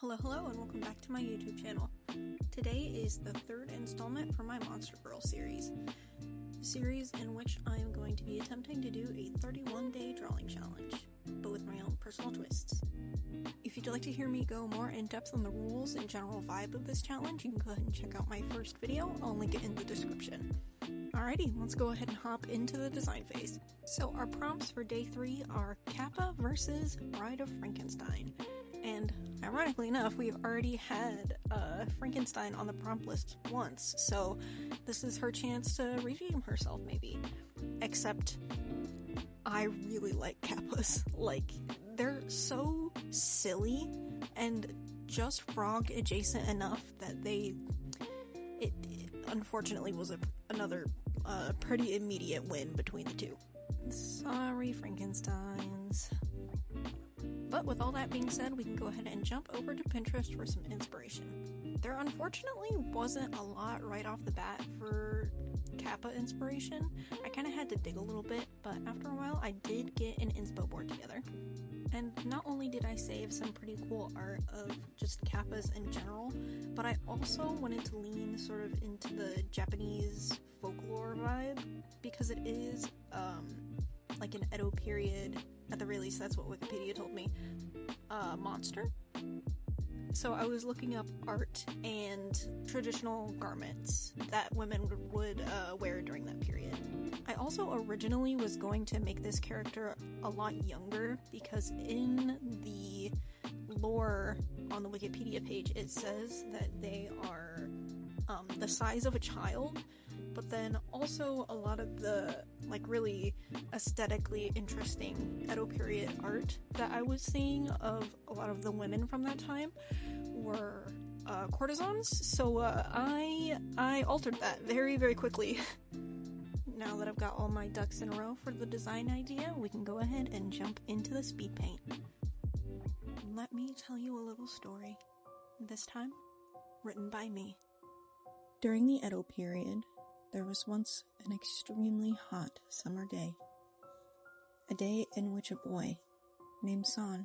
Hello, and welcome back to my YouTube channel. Today is the third installment for my Monster Girl series. A series in which I am going to be attempting to do a 31-day drawing challenge, but with my own personal twists. If you'd like to hear me go more in depth on the rules and general vibe of this challenge, you can go ahead and check out my first video. I'll link it in the description. Alrighty, let's go ahead and hop into the design phase. So our prompts for day 3 are Kappa versus Bride of Frankenstein. And ironically enough, we've already had Frankenstein on the prompt list once, so this is her chance to redeem herself, maybe. Except, I really like Kappas. Like, they're so silly and just frog adjacent enough that it unfortunately was another pretty immediate win between the two. Sorry, Frankensteins. But with all that being said, we can go ahead and jump over to Pinterest for some inspiration. There unfortunately wasn't a lot right off the bat for Kappa inspiration. I kind of had to dig a little bit, but after a while I did get an inspo board together. And not only did I save some pretty cool art of just Kappas in general, but I also wanted to lean sort of into the Japanese folklore vibe, because it is like an Edo period, at the very least that's what Wikipedia told me, monster. So I was looking up art and traditional garments that women would wear during that period. I also originally was going to make this character a lot younger, because in the lore on the Wikipedia page it says that they are the size of a child, but then also a lot of the like really aesthetically interesting Edo period art that I was seeing of a lot of the women from that time were courtesans, so I altered that very, very quickly. Now that I've got all my ducks in a row for the design idea, we can go ahead and jump into the speed paint. Let me tell you a little story, this time written by me. During the Edo period, there was once an extremely hot summer day. A day in which a boy named San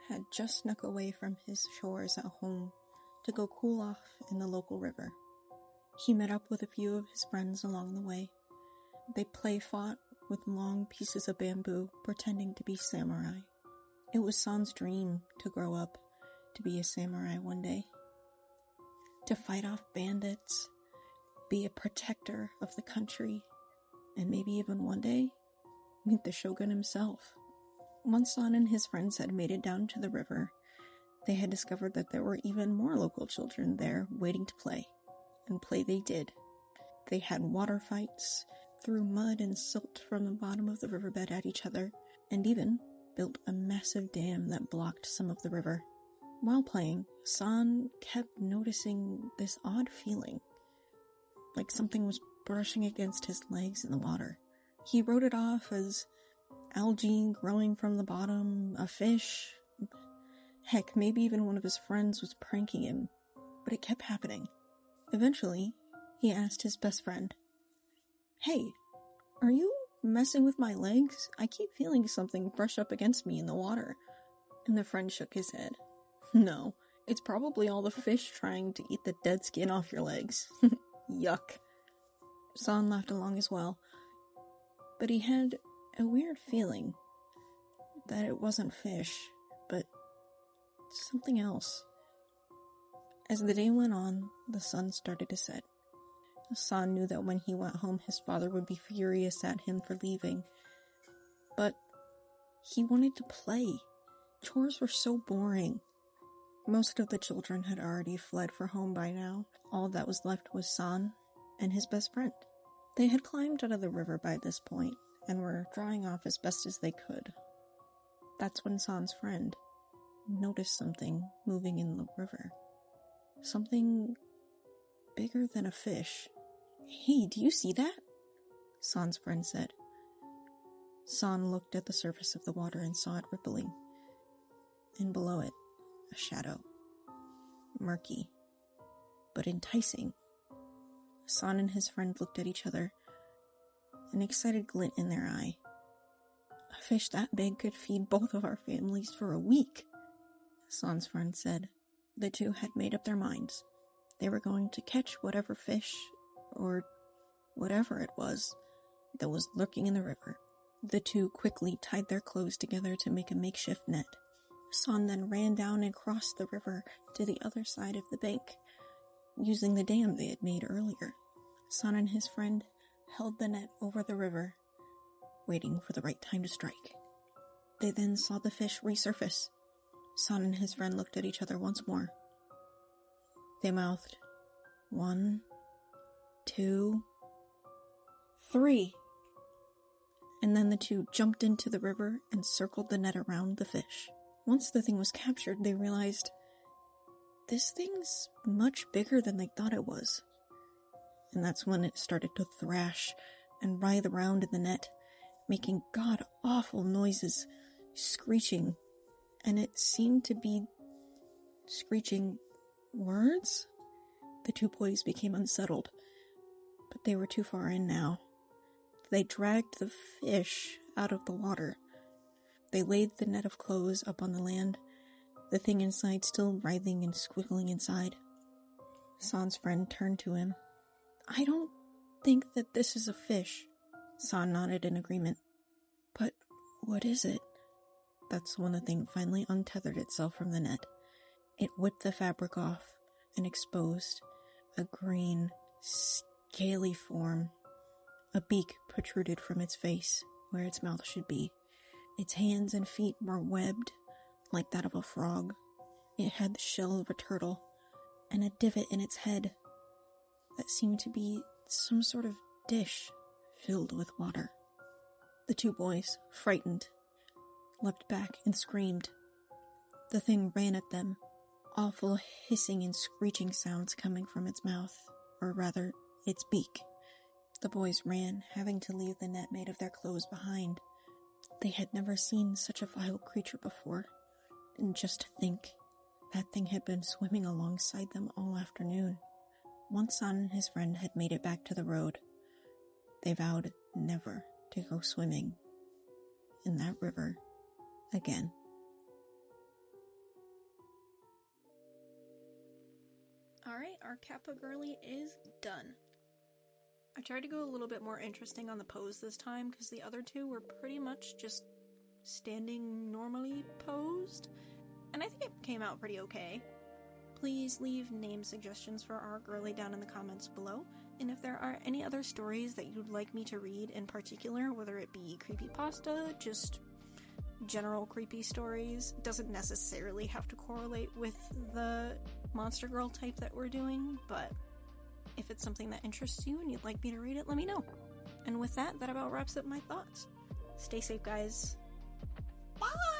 had just snuck away from his chores at home to go cool off in the local river. He met up with a few of his friends along the way. They play-fought with long pieces of bamboo, pretending to be samurai. It was San's dream to grow up to be a samurai one day. To fight off bandits, be a protector of the country, and maybe even one day, meet the shogun himself. Once San and his friends had made it down to the river, they had discovered that there were even more local children there waiting to play. And play they did. They had water fights, threw mud and silt from the bottom of the riverbed at each other, and even built a massive dam that blocked some of the river. While playing, San kept noticing this odd feeling, like something was brushing against his legs in the water. He wrote it off as algae growing from the bottom, a fish. Heck, maybe even one of his friends was pranking him, but it kept happening. Eventually, he asked his best friend, "Hey, are you messing with my legs? I keep feeling something brush up against me in the water." And the friend shook his head. "No, it's probably all the fish trying to eat the dead skin off your legs." Yuck. San laughed along as well, but he had a weird feeling that it wasn't fish, but something else. As the day went on, the sun started to set. San knew that when he went home, his father would be furious at him for leaving, but he wanted to play. Chores were so boring. Most of the children had already fled for home by now. All that was left was San and his best friend. They had climbed out of the river by this point and were drying off as best as they could. That's when San's friend noticed something moving in the river. Something bigger than a fish. "Hey, do you see that?" San's friend said. San looked at the surface of the water and saw it rippling. And below it, a shadow. Murky, but enticing. San and his friend looked at each other, an excited glint in their eye. A fish that big could feed both of our families for a week. San's friend said. The two had made up their minds. They were going to catch whatever fish, or whatever it was, that was lurking in the river. The two quickly tied their clothes together to make a makeshift net. San then ran down and crossed the river to the other side of the bank, using the dam they had made earlier. San and his friend held the net over the river, waiting for the right time to strike. They then saw the fish resurface. San and his friend looked at each other once more. They mouthed, 1, 2, 3. And then the two jumped into the river and circled the net around the fish. Once the thing was captured, they realized, this thing's much bigger than they thought it was. And that's when it started to thrash and writhe around in the net, making god-awful noises, screeching. And it seemed to be screeching words? The two boys became unsettled, but they were too far in now. They dragged the fish out of the water. They laid the net of clothes up on the land, the thing inside still writhing and squiggling inside. San's friend turned to him. I don't think that this is a fish. San nodded in agreement. But what is it? That's when the thing finally untethered itself from the net. It whipped the fabric off and exposed a green, scaly form. A beak protruded from its face, where its mouth should be. Its hands and feet were webbed, like that of a frog. It had the shell of a turtle, and a divot in its head that seemed to be some sort of dish filled with water. The two boys, frightened, leapt back and screamed. The thing ran at them, awful hissing and screeching sounds coming from its mouth, or rather, its beak. The boys ran, having to leave the net made of their clothes behind. They had never seen such a vile creature before, and just to think, that thing had been swimming alongside them all afternoon. Once San and his friend had made it back to the road, they vowed never to go swimming in that river again. Alright, our Kappa girly is done. I tried to go a little bit more interesting on the pose this time because the other two were pretty much just standing normally posed, and I think it came out pretty okay. Please leave name suggestions for our girly down in the comments below, and if there are any other stories that you'd like me to read in particular, whether it be creepypasta, just general creepy stories, doesn't necessarily have to correlate with the monster girl type that we're doing, but if it's something that interests you and you'd like me to read it, let me know. And with that, that about wraps up my thoughts. Stay safe, guys. Bye!